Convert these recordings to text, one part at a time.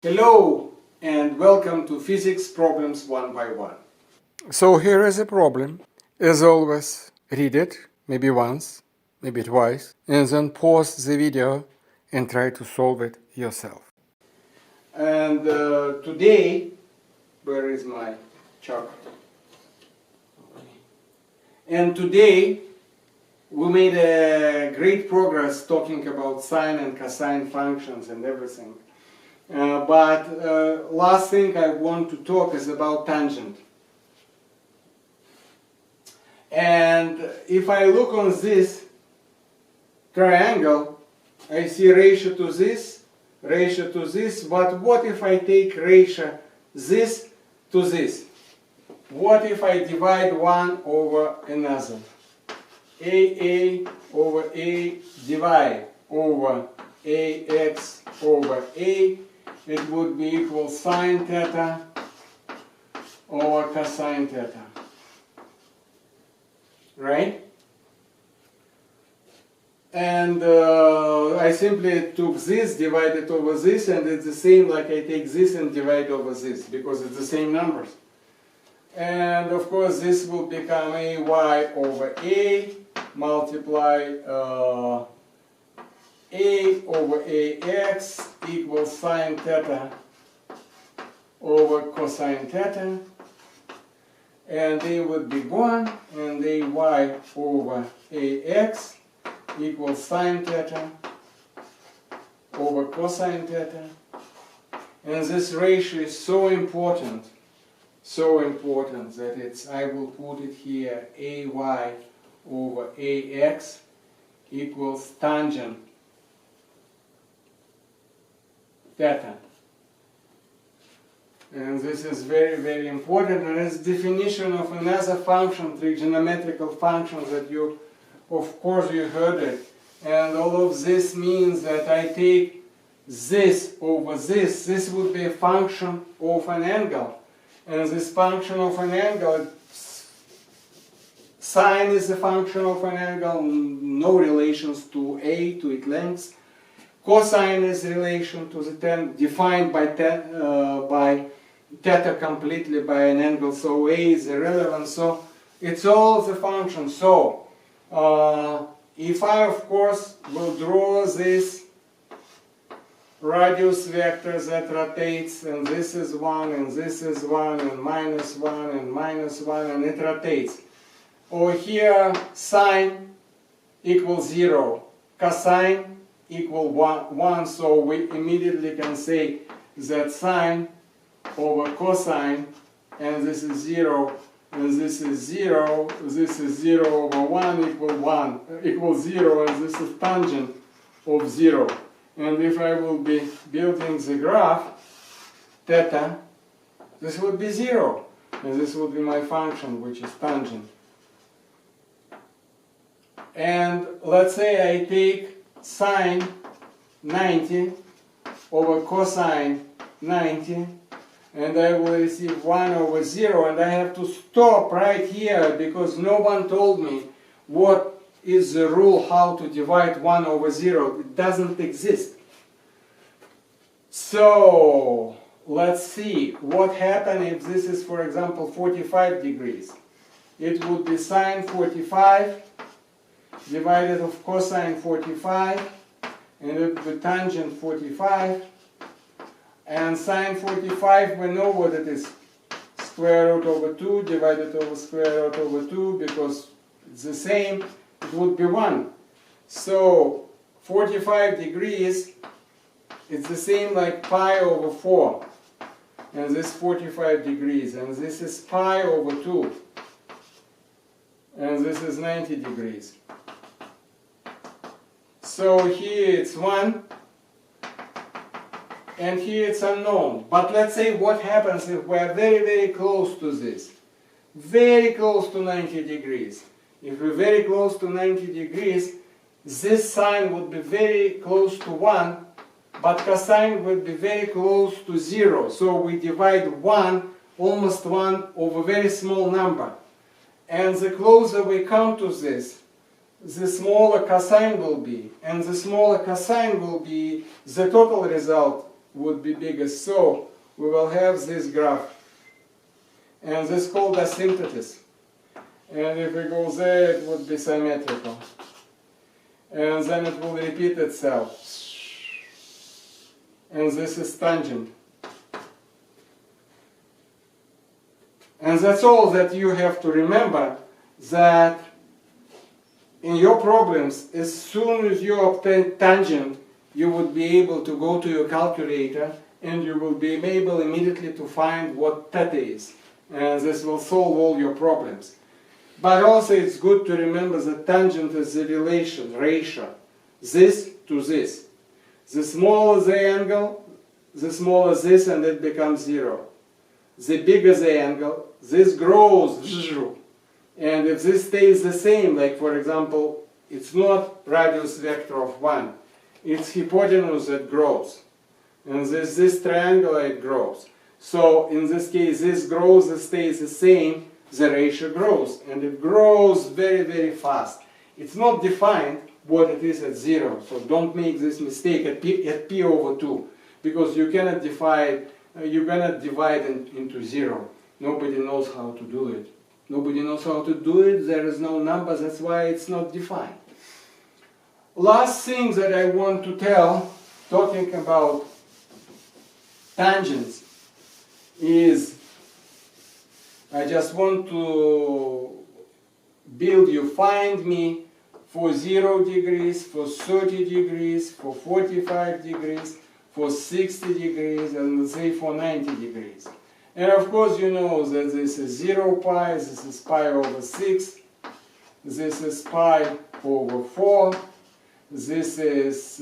Hello and welcome to Physics Problems 1 by 1. So here is a problem. As always, read it, maybe once, maybe twice, and then pause the video and try to solve it yourself. And today, where is my chalk? And today we made a great progress talking about sine and cosine functions and everything. But last thing I want to talk is about tangent. And if I look on this triangle, I see ratio to this, but what if I take ratio this to this? What if I divide one over another? AA over A divide over AX over A, it would be equal sine theta over cosine theta. Right? And I simply took this, divided over this, and it's the same like I take this and divide over this, because it's the same numbers. And of course this will become AY over A multiply A over AX equals sine theta over cosine theta. And A would be 1, and AY over AX equals sine theta over cosine theta. And this ratio is so important that I will put it here, AY over AX equals tangent theta. And this is very, very important, and it's definition of another function, trigonometrical function, that you, of course, you heard it. And all of this means that I take this over this. This would be a function of an angle. And this function of an angle, sine is a function of an angle, no relations to A, to its length. Cosine is relation to the tan, defined by theta completely by an angle, so A is irrelevant, so it's all the function. So if I of course will draw this radius vector that rotates, and this is 1 and this is 1 and minus 1 and minus 1, and it rotates. Over here sine equals 0, cosine equal 1, so we immediately can say that sine over cosine, and this is 0, and this is 0, this is 0 over 1 equals 0, and this is tangent of 0. And if I will be building the graph, theta, this would be 0, and this would be my function, which is tangent. And let's say I take sine 90 over cosine 90, and I will receive 1 over 0, and I have to stop right here because no one told me what is the rule how to divide 1 over 0. It doesn't exist. So let's see what happens if this is, for example, 45 degrees. It would be sine 45 divided of cosine 45, and it would be tangent 45. And sine 45, we know what it is. Square root over 2 divided over square root over 2, because it's the same, it would be 1. So 45 degrees, it's the same like pi over 4. And this 45 degrees, and this is pi over 2. And this is 90 degrees. So here it's 1. And here it's unknown. But let's say what happens if we are very, very close to this. Very close to 90 degrees. If we're very close to 90 degrees, this sine would be very close to 1, but cosine would be very close to 0. So we divide 1, almost 1, over a very small number. And the closer we come to this, the smaller cosine will be. And the smaller cosine will be the total result would be biggest. So we will have this graph. And this is called asymptotis. And if we go there, it would be symmetrical. And then it will repeat itself. And this is tangent. And that's all that you have to remember, that in your problems, as soon as you obtain tangent, you would be able to go to your calculator and you will be able immediately to find what theta is. And this will solve all your problems. But also it's good to remember that tangent is the relation, ratio, this to this. The smaller the angle, the smaller this, and it becomes 0. The bigger the angle, this grows, and if this stays the same, like for example, it's not radius vector of 1, it's hypotenuse that grows. And this triangle, it grows. So in this case, this grows, it stays the same, the ratio grows. And it grows very, very fast. It's not defined what it is at 0. So don't make this mistake at p over 2. Because you cannot divide into 0. Nobody knows how to do it. Nobody knows how to do it. There is no number. That's why it's not defined. Last thing that I want to tell, talking about tangents, is I just want to build you find me for 0 degrees, for 30 degrees, for 45 degrees, for 60 degrees, and let's say for 90 degrees. And of course you know that this is 0 pi, this is pi over 6, this is pi over 4, this is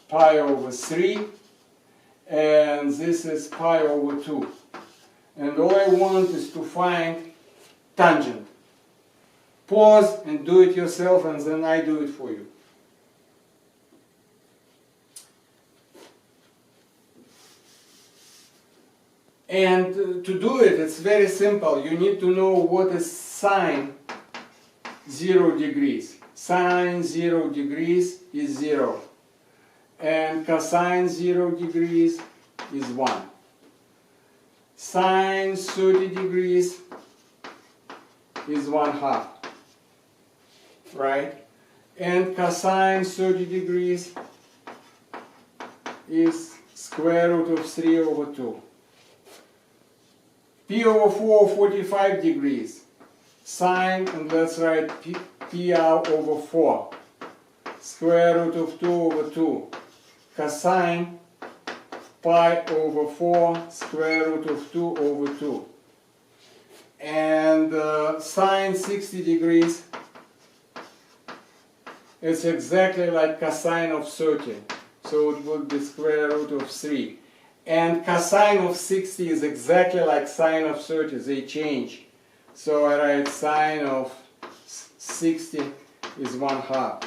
pi over 3, and this is pi over 2. And all I want is to find tangent. Pause and do it yourself, and then I do it for you. And to do it, it's very simple. You need to know what is sine 0 degrees. Sine 0 degrees is 0. And cosine 0 degrees is 1. Sine 30 degrees is 1/2. Right? And cosine 30 degrees is square root of 3 over 2. P over 4, 45 degrees. Sine, and let's write P over 4. Square root of 2 over 2. Cosine pi over 4, square root of 2 over 2. And sine 60 degrees, it's exactly like cosine of 30. So it would be square root of 3. And cosine of 60 is exactly like sine of 30. They change. So I write sine of 60 is 1/2.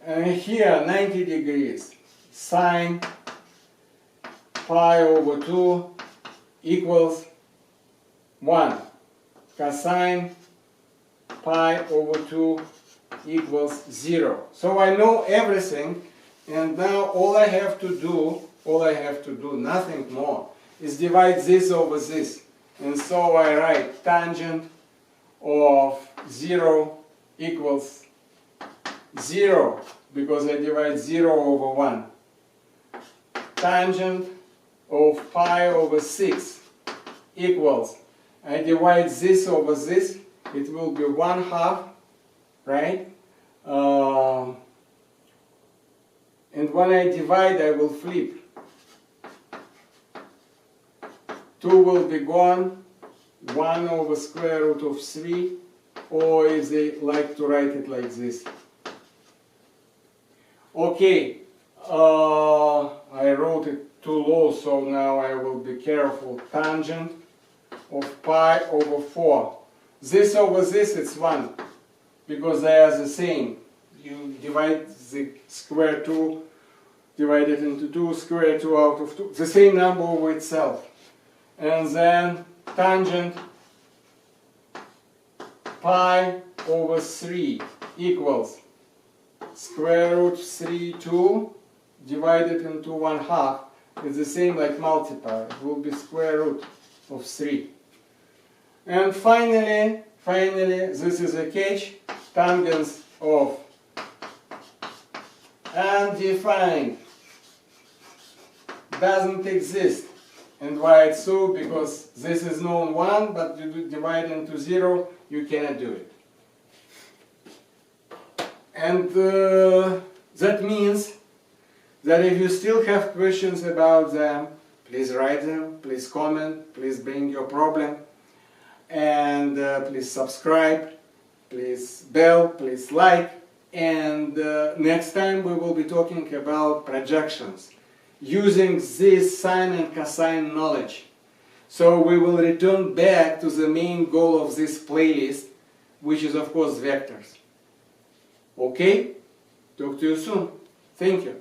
And here 90 degrees. Sine pi over 2 equals 1. Cosine pi over 2 equals 0. So I know everything, and now all I have to do, nothing more, is divide this over this. And so I write tangent of 0 equals 0, because I divide 0 over 1. Tangent of pi over 6 equals, I divide this over this, it will be 1/2, right? And when I divide, I will flip. 2 will be gone, 1 over square root of 3, or if they like to write it like this. Okay, I wrote it too low, so now I will be careful. Tangent of pi over 4. This over this, it's 1, because they are the same. You divide the square 2, divide it into 2, square 2 out of 2, the same number over itself. And then tangent pi over 3 equals square root 3, 2, divided into 1/2 is the same like multiply. It will be square root of 3. And finally, this is a catch, tangents of undefined doesn't exist. And why it's so? Because this is known 1, but you divide into 0, you cannot do it. And that means that if you still have questions about them, please write them, please comment, please bring your problem, and please subscribe, please bell, please like, and next time we will be talking about projections using this sine and cosine knowledge. So we will return back to the main goal of this playlist, which is of course vectors. Okay? Talk to you soon. Thank you.